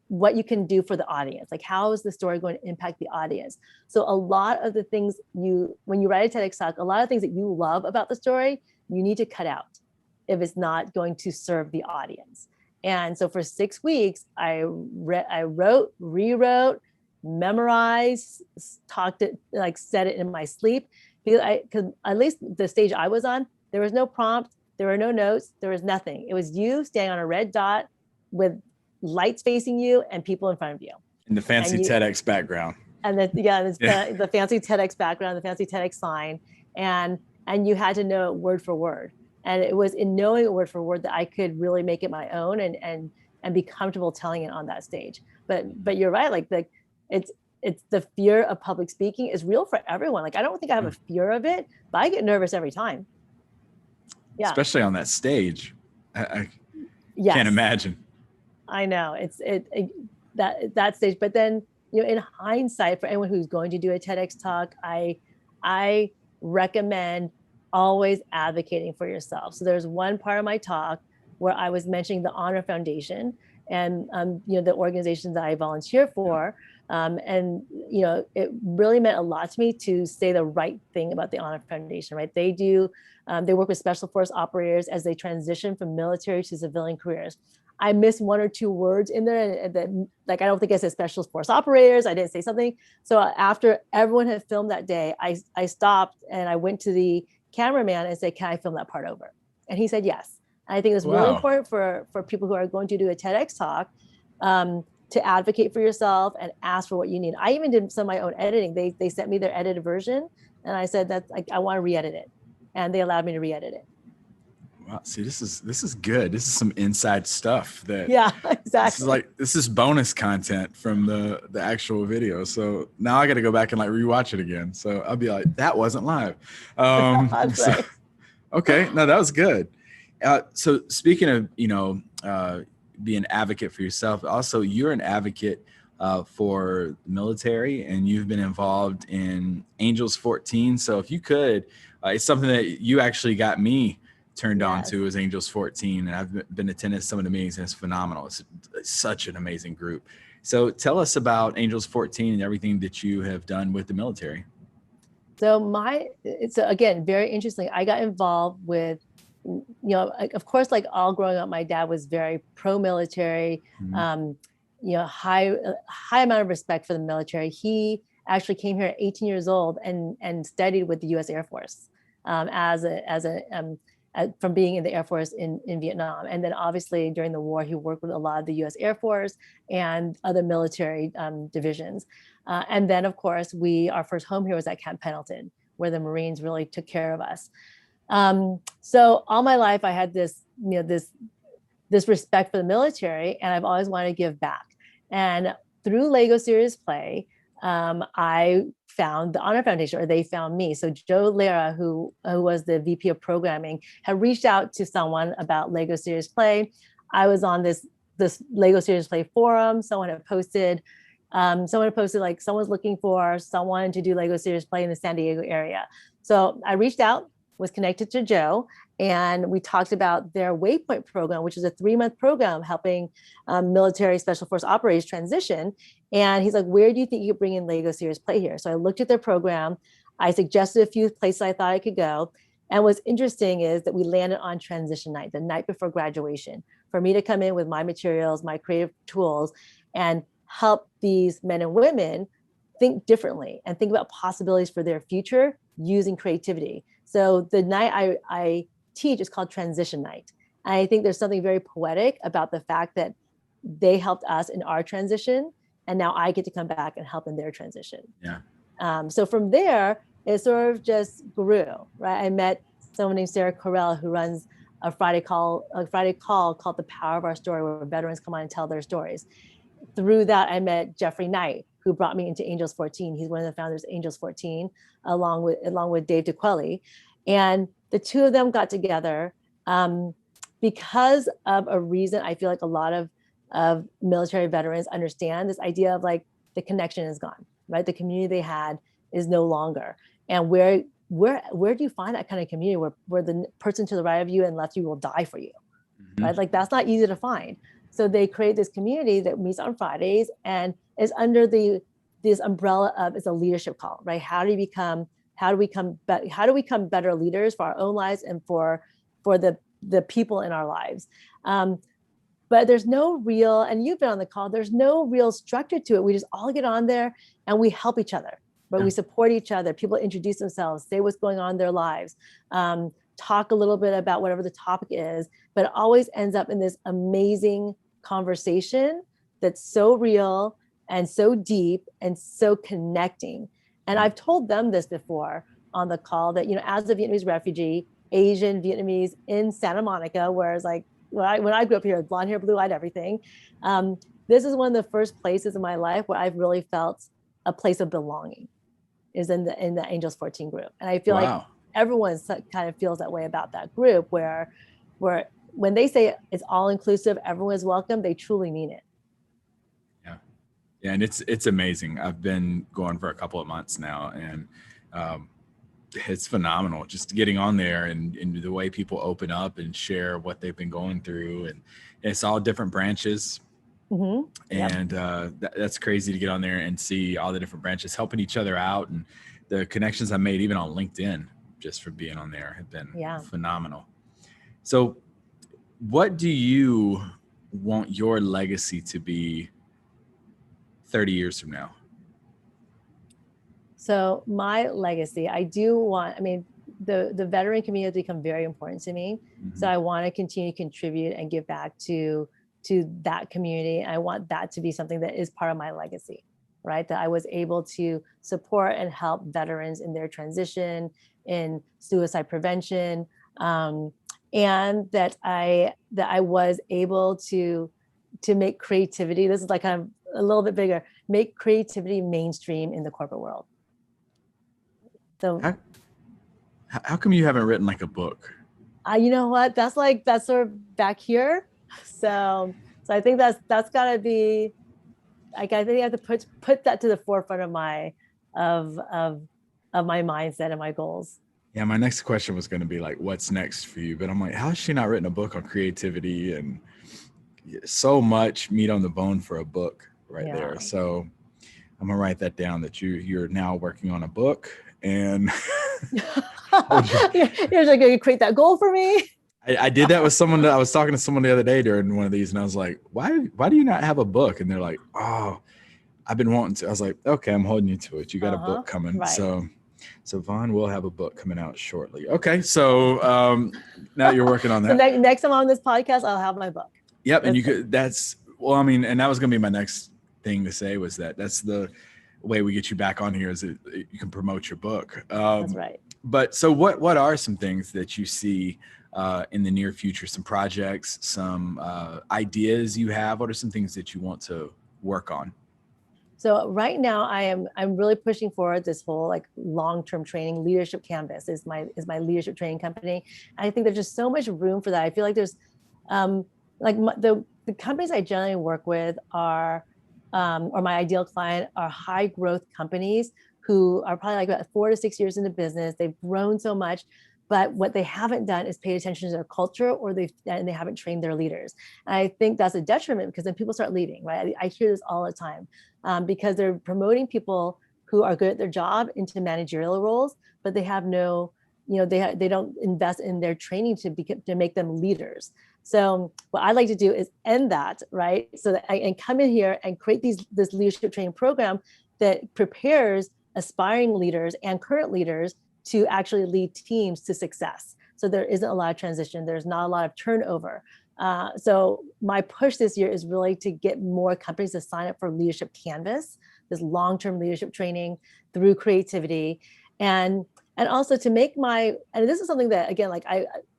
what you can do for the audience. Like, how is the story going to impact the audience? So a lot of the things when you write a TEDx talk, a lot of things that you love about the story, you need to cut out if it's not going to serve the audience. And so for 6 weeks, I wrote, rewrote, memorized, talked it, like said it in my sleep. Because at least the stage I was on, there was no prompt, there were no notes, there was nothing. It was you standing on a red dot with lights facing you and people in front of you. And the fancy TEDx background. And the fancy TEDx background, the fancy TEDx sign. And you had to know it word for word. And it was in knowing it word for word that I could really make it my own and be comfortable telling it on that stage. But you're right, like it's the fear of public speaking is real for everyone. Like, I don't think I have a fear of it, but I get nervous every time. Yeah. Especially on that stage. I can't imagine. I know that stage, but then, in hindsight, for anyone who's going to do a TEDx talk, I recommend always advocating for yourself. So there's one part of my talk where I was mentioning the Honor Foundation and, the organizations that I volunteer for. And it really meant a lot to me to say the right thing about the Honor Foundation, right? They work with special force operators as they transition from military to civilian careers. I missed one or two words in there, and I don't think I said special force operators. I didn't say something. So after everyone had filmed that day, I stopped and I went to the cameraman and said, "Can I film that part over?" And he said yes. And I think it's really important for people who are going to do a TEDx talk to advocate for yourself and ask for what you need. I even did some of my own editing. They sent me their edited version, and I said that I want to re-edit it, and they allowed me to re-edit it. Wow. See, this is good. This is some inside stuff that. Yeah, exactly. This is bonus content from the actual video. So now I got to go back and rewatch it again. So I'll be like, that wasn't live. Okay. No, that was good. So speaking of, being an advocate for yourself, also you're an advocate for the military, and you've been involved in Angels 14. So if you could, it's something that you actually got me turned on to, as Angels 14, and I've been attending some of the meetings, and it's phenomenal. It's such an amazing group. So tell us about Angels 14 and everything that you have done with the military. So again, very interesting. I got involved with, of course, like all growing up, my dad was very pro-military, Mhm. high amount of respect for the military. He actually came here at 18 years old and studied with the U.S. Air Force from being in the Air Force in Vietnam. And then obviously during the war, he worked with a lot of the US Air Force and other military divisions. And then of course, our first home here was at Camp Pendleton, where the Marines really took care of us. So all my life I had this respect for the military, and I've always wanted to give back. And through Lego Serious Play, I found the Honor Foundation, or they found me. So Joe Lara, who was the VP of programming, had reached out to someone about Lego Serious Play. I was on this Lego Serious Play forum. Someone had posted like someone's looking for someone to do Lego Serious Play in the San Diego area. So I reached out, was connected to Joe, and we talked about their Waypoint program, which is a 3-month program helping military special force operators transition. And he's like, where do you think you could bring in Lego Serious Play here? So I looked at their program. I suggested a few places I thought I could go. And what's interesting is that we landed on transition night, the night before graduation, for me to come in with my materials, my creative tools, and help these men and women think differently and think about possibilities for their future using creativity. So the night I teach is called Transition Night. And I think there's something very poetic about the fact that they helped us in our transition, and now I get to come back and help in their transition. Yeah. So from there, it sort of just grew, right? I met someone named Sarah Correll, who runs a Friday call called The Power of Our Story, where veterans come on and tell their stories. Through that, I met Jeffrey Knight, who brought me into Angels 14. He's one of the founders of Angels 14, along with Dave DeQuelly. And the two of them got together because of a reason I feel like a lot of military veterans understand, this idea of like the connection is gone, right? The community they had is no longer. And where do you find that kind of community where the person to the right of you and left you will die for you, right? Like that's not easy to find. So they create this community that meets on Fridays and is under this umbrella of, it's a leadership call, right? How do we become better leaders for our own lives and for the people in our lives? But there's no real, and you've been on the call, there's no real structure to it. We just all get on there and we help each other, right? Yeah. We support each other. People introduce themselves, say what's going on in their lives, talk a little bit about whatever the topic is, but it always ends up in this amazing conversation that's so real and so deep and so connecting. And I've told them this before on the call that, as a Vietnamese refugee, Asian Vietnamese in Santa Monica, whereas like when I grew up here, blonde hair, blue eyed, everything. This is one of the first places in my life where I've really felt a place of belonging, is in the Angels 14 group. And I feel like everyone kind of feels that way about that group, where when they say it's all inclusive, everyone is welcome, they truly mean it. Yeah, and it's amazing. I've been going for a couple of months now, and it's phenomenal just getting on there and the way people open up and share what they've been going through, and it's all different branches. Mm-hmm. And that's crazy to get on there and see all the different branches helping each other out, and the connections I made even on LinkedIn just for being on there have been phenomenal. So what do you want your legacy to be 30 years from now? So my legacy, the veteran community has become very important to me. Mm-hmm. So I want to continue to contribute and give back to that community. I want that to be something that is part of my legacy, right? That I was able to support and help veterans in their transition, in suicide prevention, and that I was able to make creativity. This is like kind of a little bit bigger, make creativity mainstream in the corporate world. So how come you haven't written like a book? You know what? That's sort of back here. So I think that's gotta be, like, I think I have to put that to the forefront of my mindset and my goals. Yeah, my next question was going to be like, what's next for you? But I'm like, how has she not written a book on creativity? And so much meat on the bone for a book there. So I'm gonna write that down, that you're now working on a book, and You're like, you create that goal for me. I did that with someone that I was talking to someone the other day during one of these, and I was like, why do you not have a book? And they're like, oh, I've been wanting to. I was like, okay, I'm holding you to it. You got a book coming. Right. So Vaughn will have a book coming out shortly. Okay. So now you're working on that. So next time on this podcast, I'll have my book. Yep. And and that was going to be my next thing to say, was that's the way we get you back on here, is that you can promote your book. That's right. But so what are some things that you see in the near future, some projects, some ideas you have? What are some things that you want to work on? So right now I'm really pushing forward this whole like long-term training. Leadership Canvas is my leadership training company. And I think there's just so much room for that. I feel like there's the companies I generally work with are, or my ideal client are, high growth companies who are probably like about 4 to 6 years into business. They've grown so much, but what they haven't done is pay attention to their culture, or they haven't trained their leaders. And I think that's a detriment, because then people start leaving, right? I hear this all the time, because they're promoting people who are good at their job into managerial roles, but they have no, they don't invest in their training to make them leaders. So what I like to do is end that, right? So that I can come in here and create this leadership training program that prepares aspiring leaders and current leaders to actually lead teams to success. So there isn't a lot of transition. There's not a lot of turnover. So my push this year is really to get more companies to sign up for Leadership Canvas, this long-term leadership training through creativity. And also to make and this is something that, again, like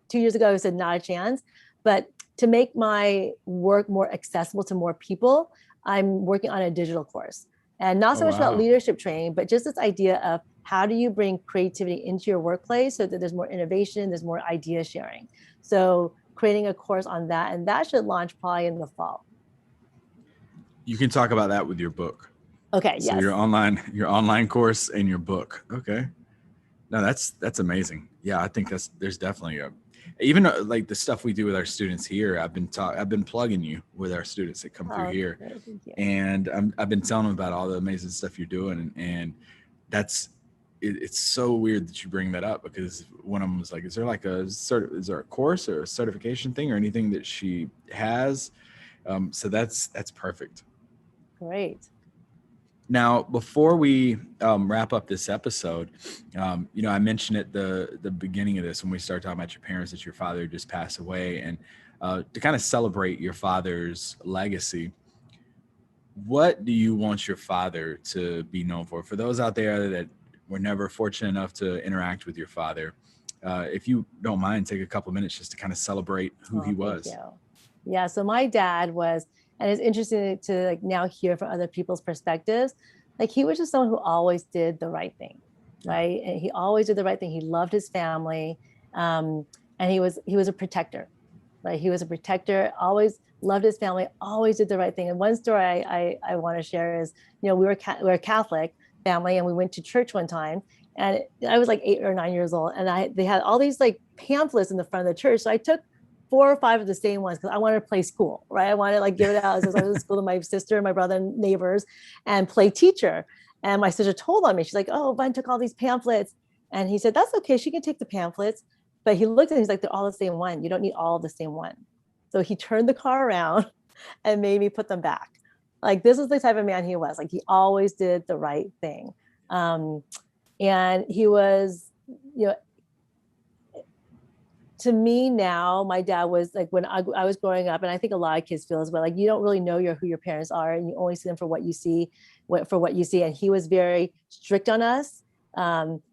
2 years ago, I said not a chance, but to make my work more accessible to more people, I'm working on a digital course. And not so much about leadership training, but just this idea of how do you bring creativity into your workplace so that there's more innovation, there's more idea sharing. So creating a course on that, and that should launch probably in the fall. You can talk about that with your book. Okay. So yes. your online course and your book. Okay. No, that's amazing. Yeah, I think there's definitely even like the stuff we do with our students here. I've been plugging you with our students that come through here, and I've been telling them about all the amazing stuff you're doing, and it's so weird that you bring that up, because one of them was like, is there a course or a certification thing or anything that she has? So that's perfect. Great. Now, before we wrap up this episode, I mentioned at the beginning of this, when we started talking about your parents, that your father just passed away, and to kind of celebrate your father's legacy, what do you want your father to be known for? For those out there that were never fortunate enough to interact with your father, if you don't mind, take a couple of minutes just to kind of celebrate who he was. Thank you. Yeah. So my dad was, and it's interesting to like now hear from other people's perspectives. Like, he was just someone who always did the right thing, right? And he always did the right thing. He loved his family, and he was a protector, right? He was a protector, always loved his family, always did the right thing. And one story I want to share is, we were a Catholic family, and we went to church one time, and I was like 8 or 9 years old, and they had all these like pamphlets in the front of the church. So I took 4 or 5 of the same ones, because I wanted to play school, right? I wanted to like give it out as I was in school to my sister, my brother, and neighbors, and play teacher. And my sister told on me. She's like, "Oh, Vaughn took all these pamphlets." And he said, "That's okay. She can take the pamphlets." But he looked at it, he's like, "They're all the same one. You don't need all of the same one." So he turned the car around and made me put them back. Like, this is the type of man he was. Like, he always did the right thing. And he was, to me now, my dad was like, when I was growing up, and I think a lot of kids feel as well, like, you don't really know who your parents are, and you only see them for what you see. And he was very strict on us.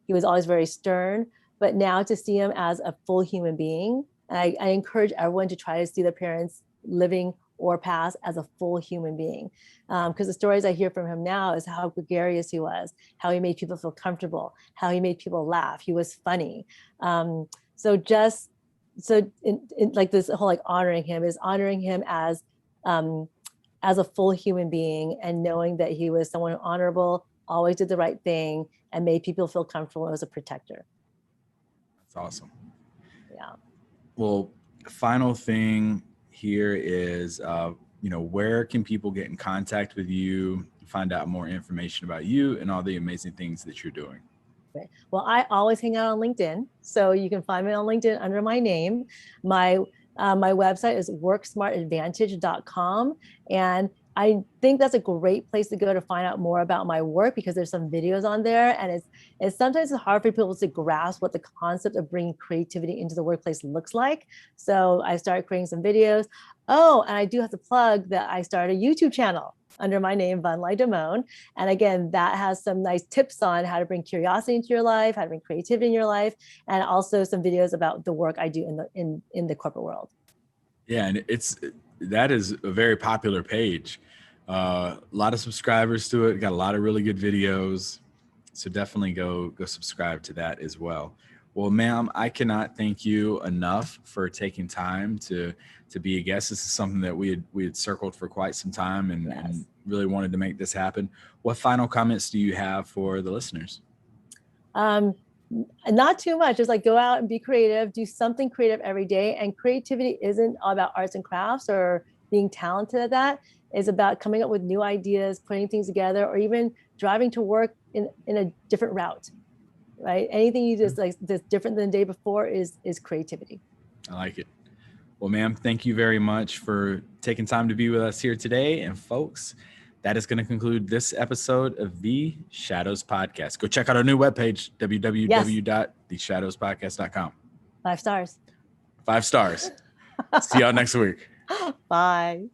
He was always very stern, but now to see him as a full human being, and I encourage everyone to try to see their parents, living or past, as a full human being. Because the stories I hear from him now is how gregarious he was, how he made people feel comfortable, how he made people laugh. He was funny. So like this whole like honoring him as a full human being, and knowing that he was someone honorable, always did the right thing, and made people feel comfortable, and was a protector. That's awesome. Yeah. Well, final thing here is, where can people get in contact with you, find out more information about you and all the amazing things that you're doing? Well, I always hang out on LinkedIn. So you can find me on LinkedIn under my name. My website is WorksmARTAdvantage.com. And I think that's a great place to go to find out more about my work, because there's some videos on there, and it's sometimes hard for people to grasp what the concept of bringing creativity into the workplace looks like. So I started creating some videos. Oh, and I do have to plug that I started a YouTube channel under my name, Lai-Dumone. And again, that has some nice tips on how to bring curiosity into your life, how to bring creativity in your life, and also some videos about the work I do in the corporate world. Yeah, and that is a very popular page. A lot of subscribers to it. Got a lot of really good videos. So definitely go subscribe to that as well. Well, ma'am, I cannot thank you enough for taking time to be a guest. This is something that we had circled for quite some time and really wanted to make this happen. What final comments do you have for the listeners? Not too much. Just like go out and be creative, do something creative every day. And creativity isn't all about arts and crafts or being talented at that. It's about coming up with new ideas, putting things together, or even driving to work in a different route, right? Anything you just like that's different than the day before is creativity. I like it. Well, ma'am, thank you very much for taking time to be with us here today. And folks, that is going to conclude this episode of The Shadows Podcast. Go check out our new webpage, www.theshadowspodcast.com. 5 stars. 5 stars. See y'all next week. Bye.